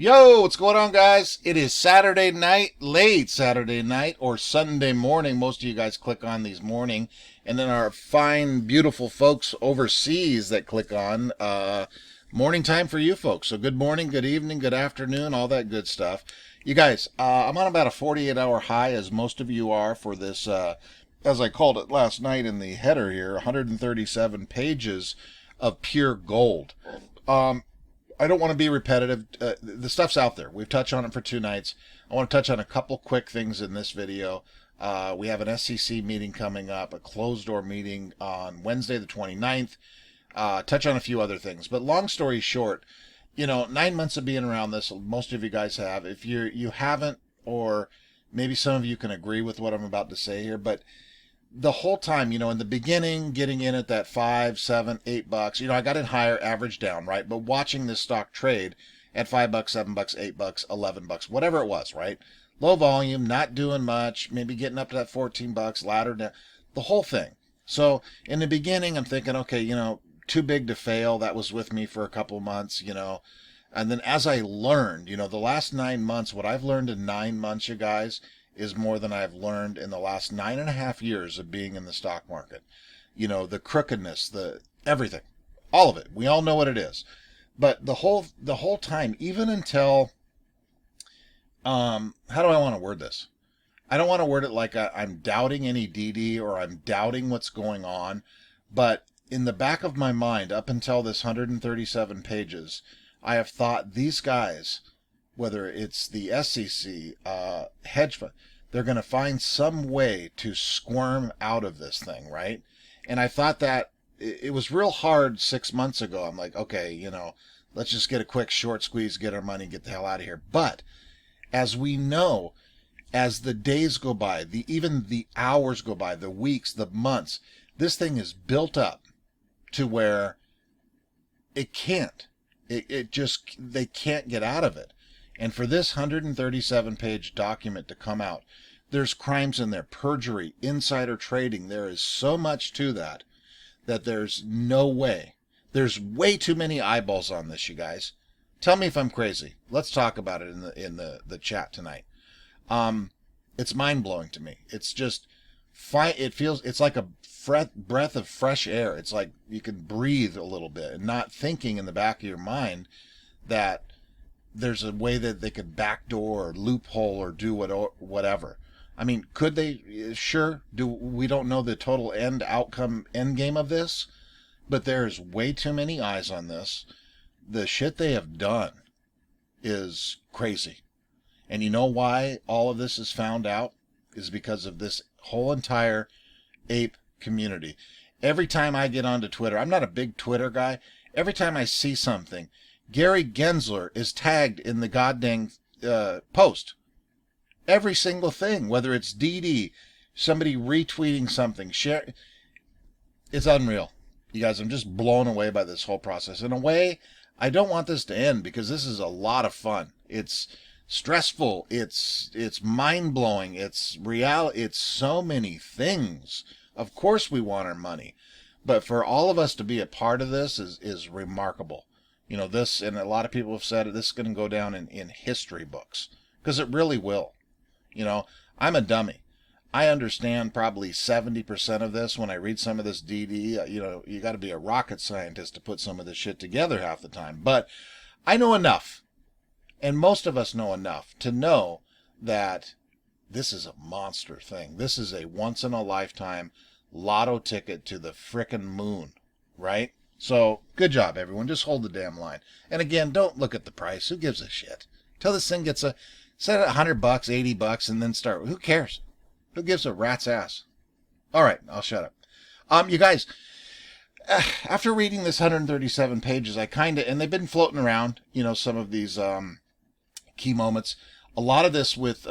Yo, what's going on, guys? It is Saturday night, late Saturday night, or Sunday morning. Most of you guys click on these morning, and then our fine, beautiful folks overseas that click on morning time for you folks. So good morning, good evening, good afternoon, all that good stuff. You guys, I'm on about a 48-hour high, as most of you are, for this, as I called it last night in the header here, 137 pages of pure gold. I don't want to be repetitive. The stuff's out there. We've touched on it for 2 nights. I want to touch on a couple quick things in this video. We have an SEC meeting coming up, a closed-door meeting on Wednesday the 29th. Touch on a few other things. But long story short, 9 months of being around this, most of you guys have. If you haven't, or maybe some of you can agree with what I'm about to say here, but the whole time, in the beginning, getting in at that $5, $7, $8, I got it higher, average down, right? But watching this stock trade at $5, $7, $8, $11, whatever it was, right? Low volume, not doing much, maybe getting up to that $14, ladder down, the whole thing. So in the beginning, I'm thinking, okay, too big to fail. That was with me for a couple months, and then as I learned, the last 9 months, what I've learned in 9 months, you guys, is more than I've learned in the last 9.5 years of being in the stock market. The crookedness, the everything, all of it. We all know what it is. But the whole time, even until, how do I want to word this? I don't want to word it like I'm doubting any DD or I'm doubting what's going on. But in the back of my mind, up until this 137 pages, I have thought these guys, whether it's the SEC, hedge fund, they're going to find some way to squirm out of this thing, right? And I thought that it was real hard 6 months ago. I'm like, okay, let's just get a quick short squeeze, get our money, get the hell out of here. But as we know, as the days go by, even the hours go by, the weeks, the months, this thing is built up to where it can't. They can't get out of it. And for this 137-page document to come out, there's crimes in there, perjury, insider trading. There is so much to that there's no way. There's way too many eyeballs on this, you guys. Tell me if I'm crazy. Let's talk about it in the chat tonight. It's mind-blowing to me. It's just, it's like a breath of fresh air. It's like you can breathe a little bit and not thinking in the back of your mind that there's a way that they could backdoor or loophole or do whatever. I mean, could they? Sure. We don't know the total end game of this, but there's way too many eyes on this. The shit they have done is crazy. And you know why all of this is found out? Is because of this whole entire ape community. Every time I get onto Twitter, I'm not a big Twitter guy. Every time I see something, Gary Gensler is tagged in the goddamn post. Every single thing, whether it's DD, somebody retweeting something, share. It's unreal. You guys, I'm just blown away by this whole process. In a way, I don't want this to end because this is a lot of fun. It's stressful. It's mind-blowing. It's reality. It's so many things. Of course we want our money. But for all of us to be a part of this is remarkable. This, and a lot of people have said this is going to go down in history books, because it really will. I'm a dummy. I understand probably 70% of this when I read some of this DD. You got to be a rocket scientist to put some of this shit together half the time. But I know enough, and most of us know enough to know that this is a monster thing. This is a once-in-a-lifetime lotto ticket to the frickin' moon, right? So, good job, everyone. Just hold the damn line. And again, don't look at the price. Who gives a shit? Till this thing gets set at $100, $80, and then start. Who cares? Who gives a rat's ass? All right, I'll shut up. You guys, after reading this 137 pages, and they've been floating around, some of these key moments. A lot of this with,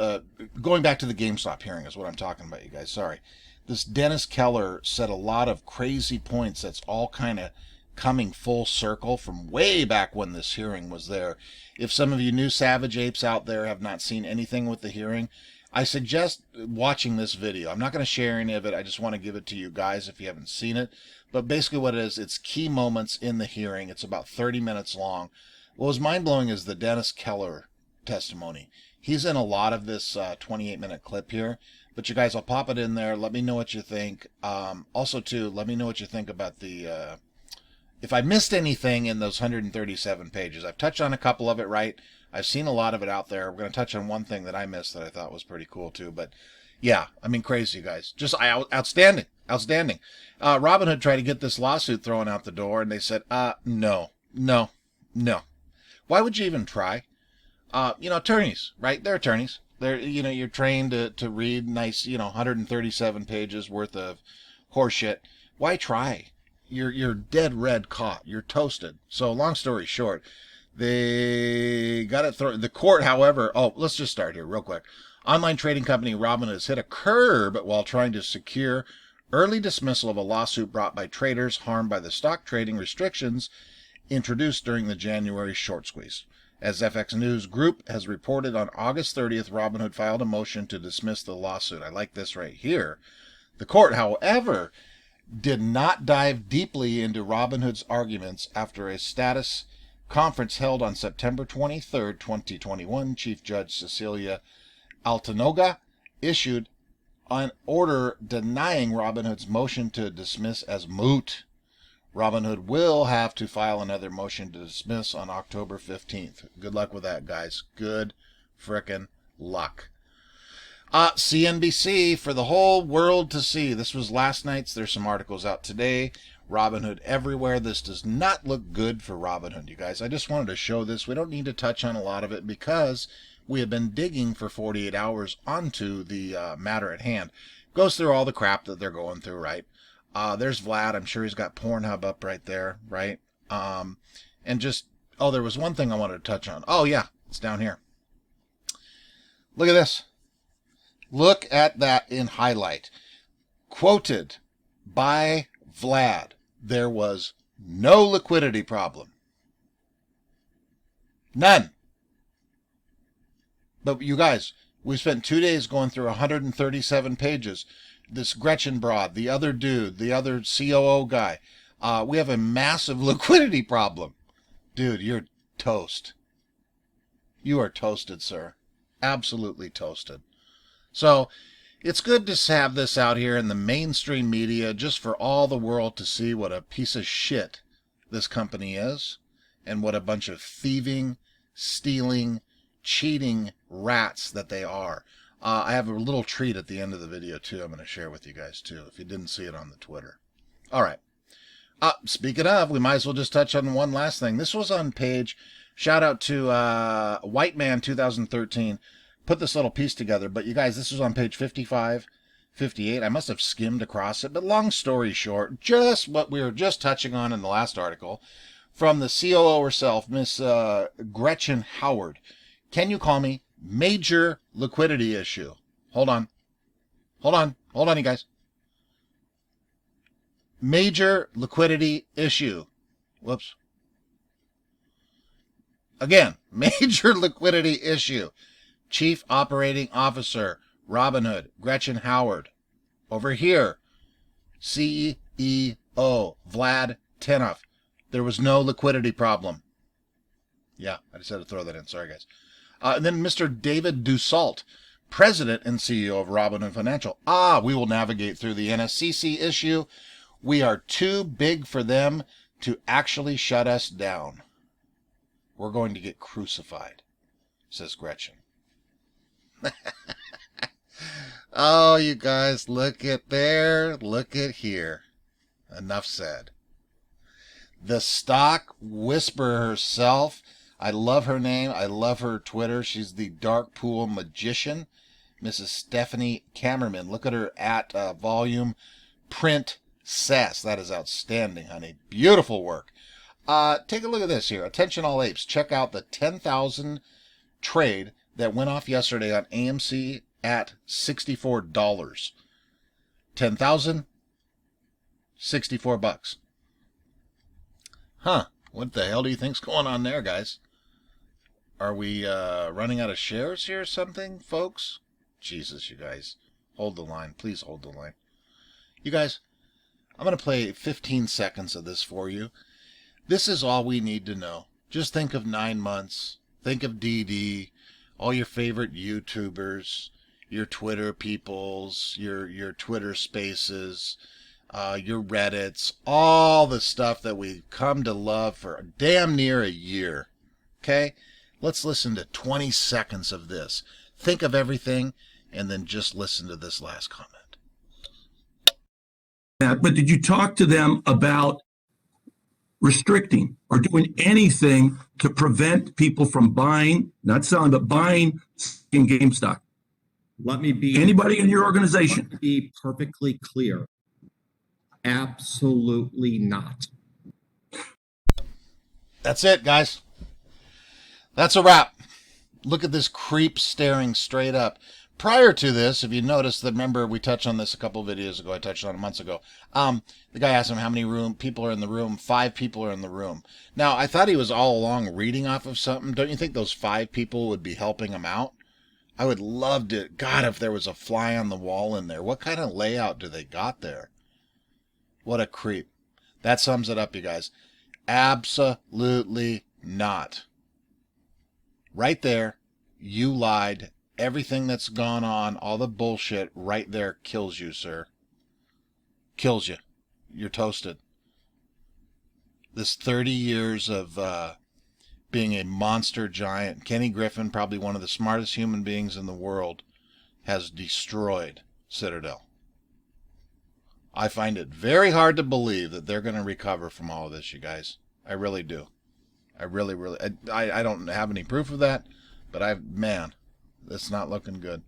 going back to the GameStop hearing is what I'm talking about, you guys. Sorry. This Dennis Keller said a lot of crazy points that's all kind of coming full circle from way back when this hearing was there. If some of you new Savage Apes out there have not seen anything with the hearing, I suggest watching this video. I'm not going to share any of it. I just want to give it to you guys if you haven't seen it. But basically what it is, it's key moments in the hearing. It's about 30 minutes long. What was mind-blowing is the Dennis Keller testimony. He's in a lot of this 28-minute clip here. But you guys, I'll pop it in there. Let me know what you think. Also, too, let me know what you think about the... if I missed anything in those 137 pages. I've touched on a couple of it, right? I've seen a lot of it out there. We're going to touch on one thing that I missed that I thought was pretty cool, too. But, yeah, I mean, crazy, you guys. Just outstanding. Outstanding. RobinHood tried to get this lawsuit thrown out the door, and they said, no. Why would you even try? Attorneys, right? They're attorneys. They're, you're trained to read nice, 137 pages worth of horseshit. Why try? You're dead red caught. You're toasted. So long story short, they got it thrown. The court, however, let's just start here real quick. Online trading company Robinhood has hit a curb while trying to secure early dismissal of a lawsuit brought by traders harmed by the stock trading restrictions introduced during the January short squeeze. As FX News Group has reported, on August 30th, Robinhood filed a motion to dismiss the lawsuit. I like this right here. The court, however, did not dive deeply into Robinhood's arguments after a status conference held on September 23rd, 2021. Chief Judge Cecilia Altanoga issued an order denying Robinhood's motion to dismiss as moot. Robinhood will have to file another motion to dismiss on October 15th. Good luck with that, guys. Good frickin' luck. CNBC for the whole world to see. This was last night's. There's some articles out today. Robinhood everywhere. This does not look good for Robinhood, you guys. I just wanted to show this. We don't need to touch on a lot of it because we have been digging for 48 hours onto the matter at hand. Goes through all the crap that they're going through, right? There's Vlad. I'm sure he's got Pornhub up right there, right? And just, there was one thing I wanted to touch on. Oh, yeah, it's down here. Look at this. Look at that in highlight. Quoted by Vlad, there was no liquidity problem. None. But you guys, we spent 2 days going through 137 pages. This Gretchen broad, the other dude, the other COO guy. We have a massive liquidity problem. Dude, you're toast. You are toasted, sir. Absolutely toasted. So, it's good to have this out here in the mainstream media just for all the world to see what a piece of shit this company is and what a bunch of thieving, stealing, cheating rats that they are. I have a little treat at the end of the video, too. I'm going to share with you guys, too, if you didn't see it on the Twitter. All right. Speaking of, we might as well just touch on one last thing. This was on page, shout out to White Man 2013, put this little piece together. But you guys, this was on page 55, 58. I must have skimmed across it. But long story short, just what we were just touching on in the last article, from the COO herself, Miss Gretchen Howard. Can you call me? Major liquidity issue. Hold on, you guys. Major liquidity issue. Whoops. Again, major liquidity issue. Chief Operating Officer, Robinhood, Gretchen Howard. Over here, CEO, Vlad Tenev. There was no liquidity problem. Yeah, I just had to throw that in. Sorry, guys. And then Mr. David Dussault, President and CEO of Robinhood Financial. We will navigate through the NSCC issue. We are too big for them to actually shut us down. We're going to get crucified, says Gretchen. Oh, you guys, look at there, look at here. Enough said. The stock whisperer herself. I love her name. I love her Twitter. She's the Dark Pool Magician, Mrs. Stephanie Kammerman. Look at her at volume Princess. That is outstanding, honey. Beautiful work. Take a look at this here. Attention all apes. Check out the 10,000 trade that went off yesterday on AMC at $64. 10,000, $64. Huh. What the hell do you think's going on there, guys? Are we running out of shares here or something, folks? Jesus, you guys. Hold the line. Please hold the line. You guys, I'm going to play 15 seconds of this for you. This is all we need to know. Just think of 9 months. Think of DD, all your favorite YouTubers, your Twitter peoples, your Twitter spaces, your Reddits, all the stuff that we've come to love for damn near a year. Okay? Let's listen to 20 seconds of this. Think of everything, and then just listen to this last comment. But did you talk to them about restricting or doing anything to prevent people from buying, not selling, but buying in GameStop? Let me be Anybody in your organization? Let me be perfectly clear. Absolutely not. That's it, guys. That's a wrap. Look at this creep staring straight up. Prior to this, if you notice, remember we touched on this a couple of videos ago. I touched on it months ago. The guy asked him how many people are in the room. 5 people are in the room. Now, I thought he was all along reading off of something. Don't you think those 5 people would be helping him out? I would love to. God, if there was a fly on the wall in there. What kind of layout do they got there? What a creep. That sums it up, you guys. Absolutely not. Right there, you lied. Everything that's gone on, all the bullshit right there kills you, sir. Kills you. You're toasted. This 30 years of being a monster giant, Kenny Griffin, probably one of the smartest human beings in the world, has destroyed Citadel. I find it very hard to believe that they're going to recover from all of this, you guys. I really do. I really. I don't have any proof of that, but man, it's not looking good.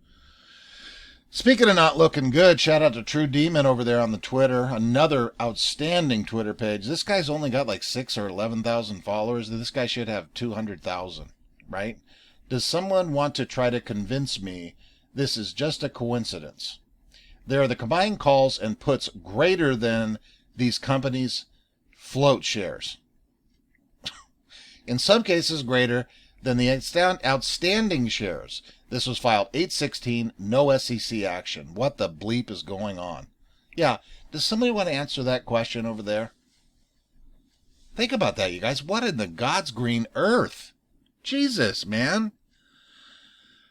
Speaking of not looking good, shout out to True Demon over there on the Twitter. Another outstanding Twitter page. This guy's only got like 6 or 11,000 followers. This guy should have 200,000, right? Does someone want to try to convince me this is just a coincidence? There are the combined calls and puts greater than these companies' float shares. In some cases, greater than the outstanding shares. This was filed 8/16, no SEC action. What the bleep is going on? Yeah, does somebody want to answer that question over there? Think about that, you guys. What in the God's green earth? Jesus, man.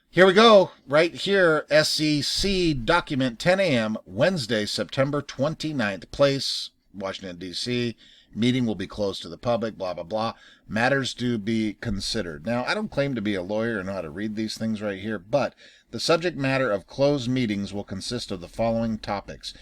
Here we go. Right here, SEC document 10 a.m., Wednesday, September 29th. Place, Washington, D.C. Meeting will be closed to the public, blah, blah, blah. Matters to be considered. Now, I don't claim to be a lawyer or know how to read these things right here, but the subject matter of closed meetings will consist of the following topics: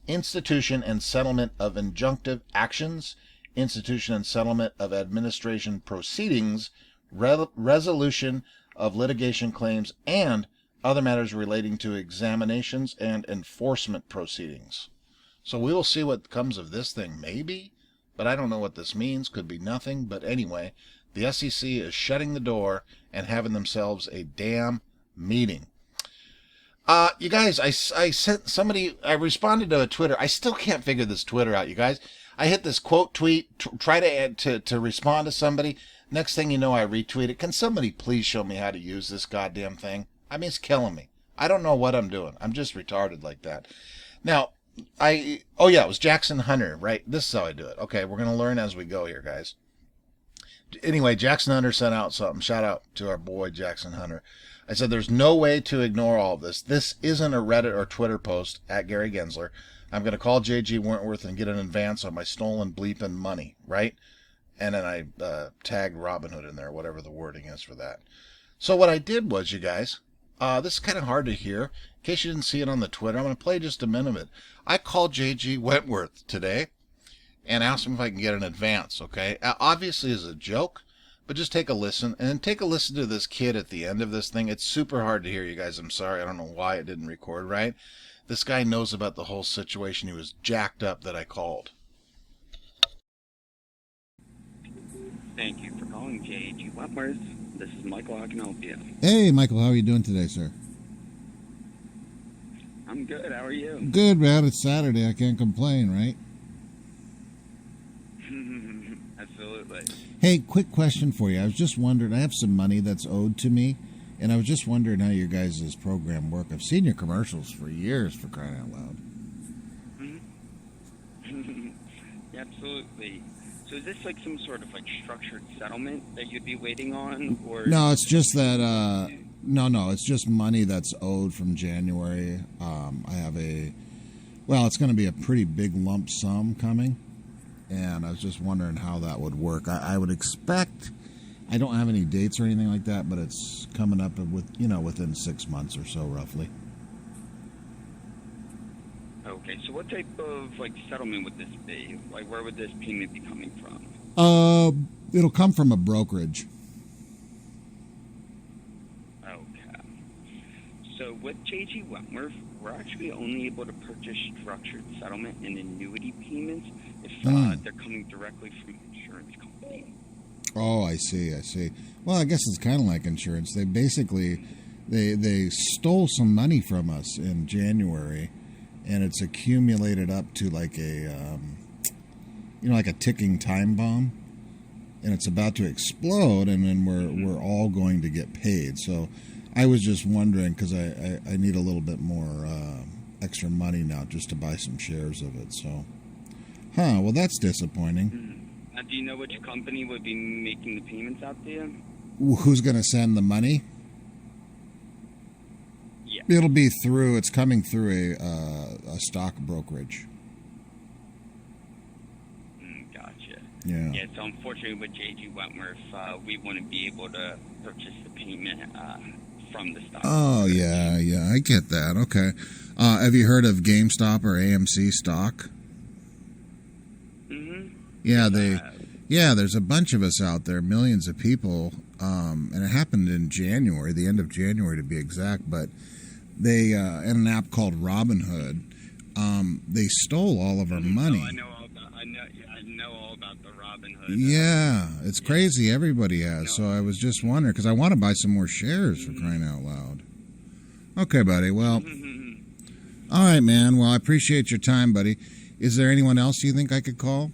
institution and settlement of injunctive actions, institution and settlement of administration proceedings, resolution of litigation claims, and other matters relating to examinations and enforcement proceedings. So we will see what comes of this thing, maybe. But I don't know what this means. Could be nothing. But anyway, the SEC is shutting the door and having themselves a damn meeting. You guys, I sent somebody, I responded to a Twitter. I still can't figure this Twitter out, you guys. I hit this quote tweet, try to add to respond to somebody. Next thing you know, I retweet it. Can somebody please show me how to use this goddamn thing? I mean, it's killing me. I don't know what I'm doing. I'm just retarded like that. Now, it was Jackson Hunter, right? This is how I do it. Okay, we're going to learn as we go here, guys. Anyway, Jackson Hunter sent out something. Shout out to our boy, Jackson Hunter. I said, there's no way to ignore all of this. This isn't a Reddit or Twitter post at Gary Gensler. I'm going to call J.G. Wentworth and get an advance on my stolen bleeping money, right? And then I tagged RobinHood in there, whatever the wording is for that. So what I did was, you guys, this is kind of hard to hear. In case you didn't see it on the Twitter, I'm going to play just a minute of it. I called J.G. Wentworth today and asked him if I can get an advance, okay? Obviously as a joke, but just take a listen. And then take a listen to this kid at the end of this thing. It's super hard to hear, you guys. I'm sorry. I don't know why it didn't record right. This guy knows about the whole situation. He was jacked up that I called. Thank you for calling J.G. Wentworth. This is Michael. How can I help you? Hey, Michael. How are you doing today, sir? I'm good. How are you? Good, man. It's Saturday. I can't complain, right? Absolutely. Hey, quick question for you. I was just wondering, I have some money that's owed to me, and I was just wondering how your guys' program work. I've seen your commercials for years, for crying out loud. Mm-hmm. Absolutely. So is this like some sort of like structured settlement that you'd be waiting on, or No, it's just that. No, it's just money that's owed from January. I have it's going to be a pretty big lump sum coming, and I was just wondering how that would work. I would expect. I don't have any dates or anything like that, but it's coming up within 6 months or so, roughly. Okay, so what type of like settlement would this be? Like, where would this payment be coming from? It'll come from a brokerage. Okay. So with JG Wentworth, we're actually only able to purchase structured settlement and annuity payments if they're coming directly from an insurance company. Oh, I see. Well, I guess it's kind of like insurance. They basically they stole some money from us in January, and it's accumulated up to like a like a ticking time bomb, and it's about to explode, and then we're all going to get paid. So I was just wondering, because I need a little bit more extra money now just to buy some shares of it. So, well, that's disappointing. Do you know which company would be making the payments out there? Who's going to send the money? Yeah. It's coming through a stock brokerage. Gotcha. Yeah. Yeah, so unfortunately with JG Wentworth, we wouldn't be able to purchase the payment from the stock. Oh, yeah, I get that. Okay. Have you heard of GameStop or AMC stock? Yeah, there's a bunch of us out there, millions of people, and it happened in January, the end of January to be exact, but they, in an app called RobinHood, they stole all of our money. I know all about the RobinHood. Yeah, it's crazy. Everybody has. So I was just wondering, because I want to buy some more shares for crying out loud. Okay, buddy. Well, all right, man. Well, I appreciate your time, buddy. Is there anyone else you think I could call?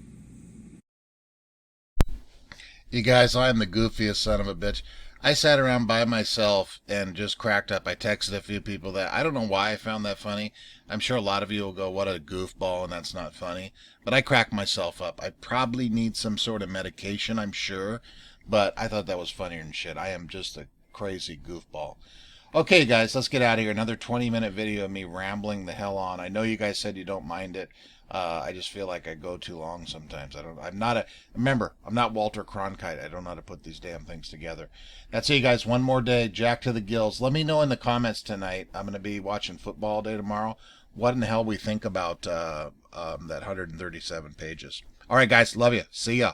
You guys, I'm the goofiest son of a bitch. I sat around by myself and just cracked up. I texted a few people that I don't know why I found that funny. I'm sure a lot of you will go, what a goofball, and that's not funny. But I cracked myself up. I probably need some sort of medication, I'm sure. But I thought that was funnier than shit. I am just a crazy goofball. Okay, guys, let's get out of here. Another 20-minute video of me rambling the hell on. I know you guys said you don't mind it. I just feel like I go too long sometimes. Remember, I'm not Walter Cronkite. I don't know how to put these damn things together. That's it, you guys. One more day, Jack to the gills. Let me know in the comments tonight. I'm going to be watching football all day tomorrow. What in the hell we think about that 137 pages. All right, guys. Love you. See ya.